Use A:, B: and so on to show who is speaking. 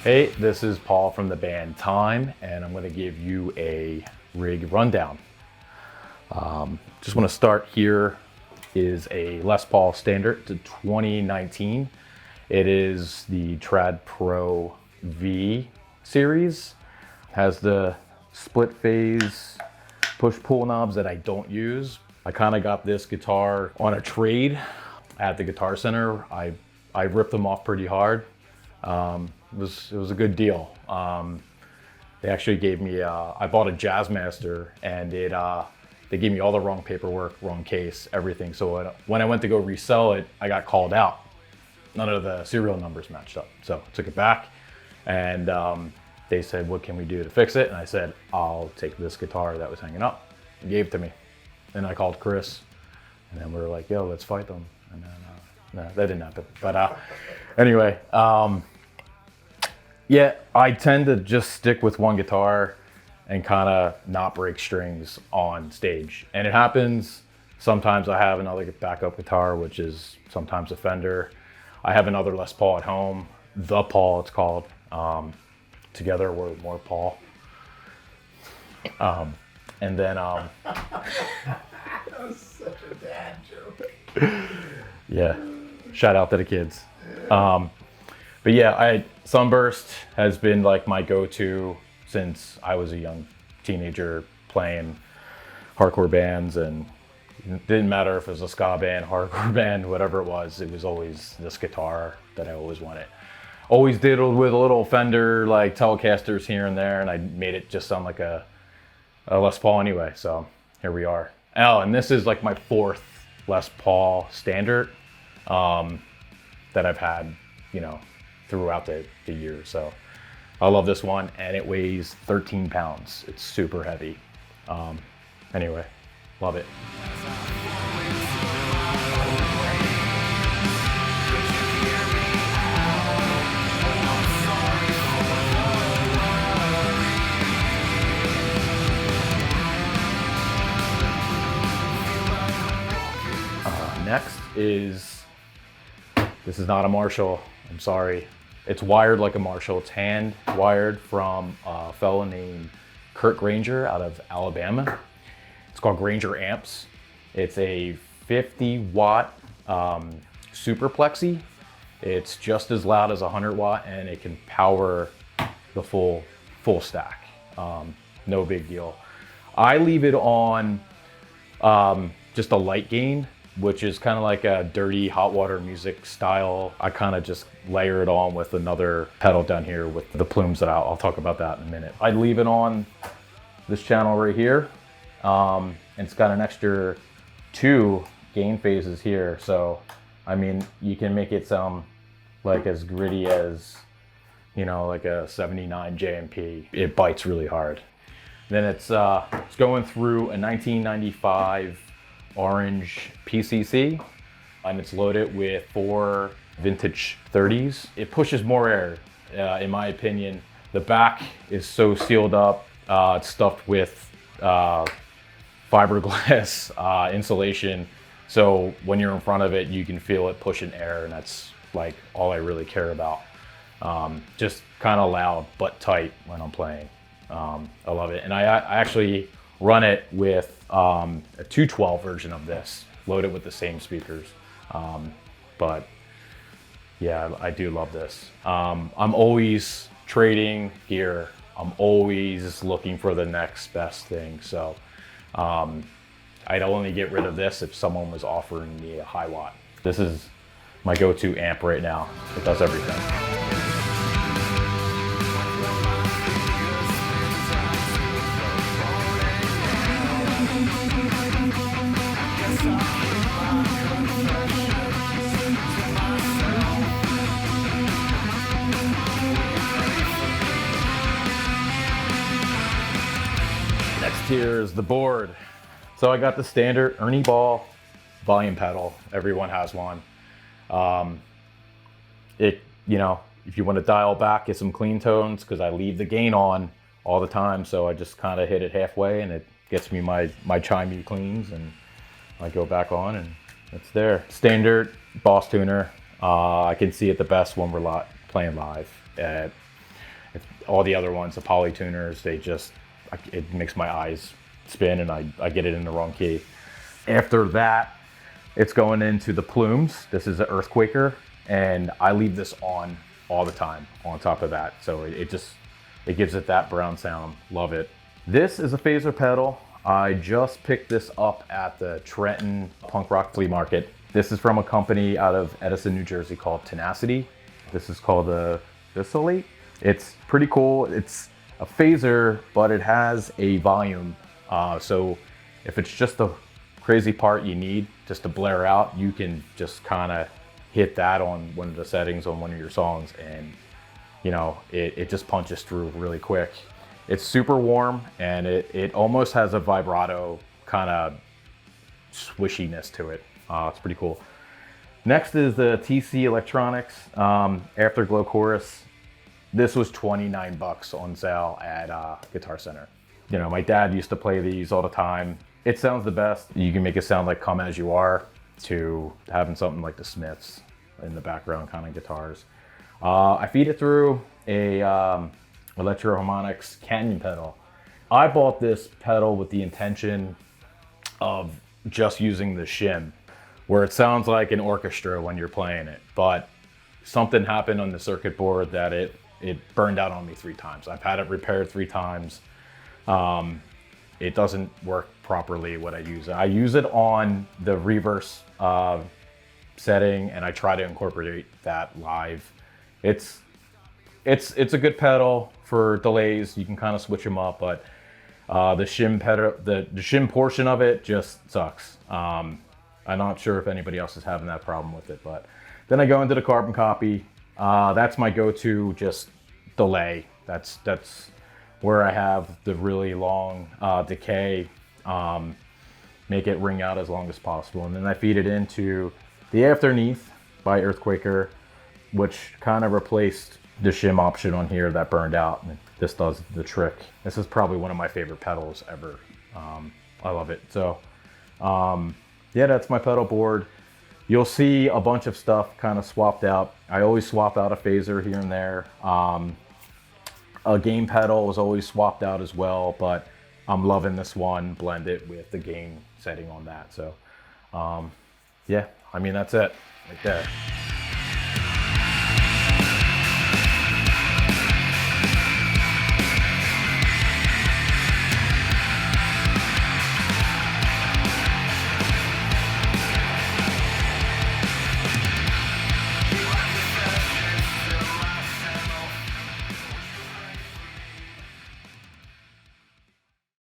A: Hey, this is Paul from the band Time, and I'm going to give you a rig rundown. Just want to start here is a Les Paul Standard to 2019. It is the Trad Pro V series. Has the split phase push-pull knobs that I don't use. I kind of got this guitar on a trade at the Guitar Center. I ripped them off pretty hard. It was a good deal. They actually gave me, I bought a Jazzmaster, and they gave me all the wrong paperwork, wrong case, everything. So when I went to go resell it, I got called out. None of the serial numbers matched up. So I took it back, and they said, what can we do to fix it? And I said, I'll take this guitar that was hanging up. He gave it to me. Then I called Chris, and then we were like, yo, let's fight them. And then, no, that didn't happen. But anyway, yeah, I tend to just stick with one guitar and kind of not break strings on stage. And it happens. Sometimes I have another backup guitar, which is sometimes a Fender. I have another Les Paul at home, the Paul it's called. Together we're more Paul. And then
B: that was such a dad joke.
A: Yeah, shout out to the kids. But yeah, Sunburst has been like my go-to since I was a young teenager playing hardcore bands, and it didn't matter if it was a ska band, hardcore band, whatever it was always this guitar that I always wanted. Always diddled with a little Fender like Telecasters here and there, and I made it just sound like a Les Paul anyway, so here we are. Oh, and this is like my fourth Les Paul Standard that I've had, throughout the year. So I love this one, and it weighs 13 pounds. It's super heavy. Anyway, love it. Next this is not a Marshall, I'm sorry. It's wired like a Marshall. It's hand wired from a fellow named Kurt Granger out of Alabama. It's called Granger Amps. It's a 50-watt super plexi. It's just as loud as a 100-watt, and it can power the full stack. No big deal. I leave it on just a light gain, which is kind of like a dirty hot water music style. I kind of just layer it on with another pedal down here with the plumes that I'll talk about that in a minute. I'd leave it on this channel right here. And it's got an extra 2 gain phases here. So, I mean, you can make it sound like as gritty as, like a 79 JMP. It bites really hard. Then it's going through a 1995 orange PCC, and it's loaded with 4 vintage 30s. It pushes more air, in my opinion. The back is so sealed up. It's stuffed with fiberglass insulation. So when you're in front of it, you can feel it pushing air, and that's like all I really care about. Just kind of loud but tight when I'm playing. I love it. And I actually run it with a 212 version of this, loaded with the same speakers. But yeah, I do love this. I'm always trading gear. I'm always looking for the next best thing. So I'd only get rid of this if someone was offering me a high watt. This is my go-to amp right now. It does everything. Next here is the board. So I got the standard Ernie Ball volume pedal. Everyone has one. If you want to dial back, get some clean tones, because I leave the gain on all the time. So I just kind of hit it halfway, and it gets me my chimey cleans, and I go back on, and it's there. Standard Boss tuner. I can see it the best when we're playing live. all the other ones, the polytuners, it makes my eyes spin and I get it in the wrong key. After that, it's going into the plumes. This is an earthquaker, and I leave this on all the time on top of that. So it gives it that brown sound. Love it. This is a phaser pedal. I just picked this up at the Trenton Punk Rock Flea Market. This is from a company out of Edison, New Jersey called Tenacity. This is called the Visolate. It's pretty cool. It's a phaser, but it has a volume. So if it's just the crazy part you need just to blare out, you can just kind of hit that on one of the settings on one of your songs, and you know, it just punches through really quick. It's super warm, and it almost has a vibrato kind of swishiness to it. It's pretty cool. Next is the TC Electronics Afterglow Chorus. This was 29 bucks on sale at Guitar Center. You know, my dad used to play these all the time. It sounds the best. You can make it sound like Come As You Are to having something like the Smiths in the background kind of guitars. I feed it through a Electro-Harmonix Canyon pedal. I bought this pedal with the intention of just using the shim, where it sounds like an orchestra when you're playing it, but something happened on the circuit board that it burned out on me 3 times. I've had it repaired 3 times. It doesn't work properly what I use. I use it on the reverse setting, and I try to incorporate that live. It's a good pedal for delays. You can kind of switch them up, but the shim pedal, the shim portion of it just sucks. I'm not sure if anybody else is having that problem with it, but then I go into the carbon copy. That's my go-to just delay. That's where I have the really long decay, make it ring out as long as possible. And then I feed it into the Afterneath by Earthquaker, which kind of replaced the shim option on here that burned out. And this does the trick. This is probably one of my favorite pedals ever. I love it. So yeah, that's my pedal board. You'll see a bunch of stuff kind of swapped out. I always swap out a phaser here and there. A gain pedal was always swapped out as well, but I'm loving this one, blend it with the gain setting on that. So yeah, I mean, that's it right there.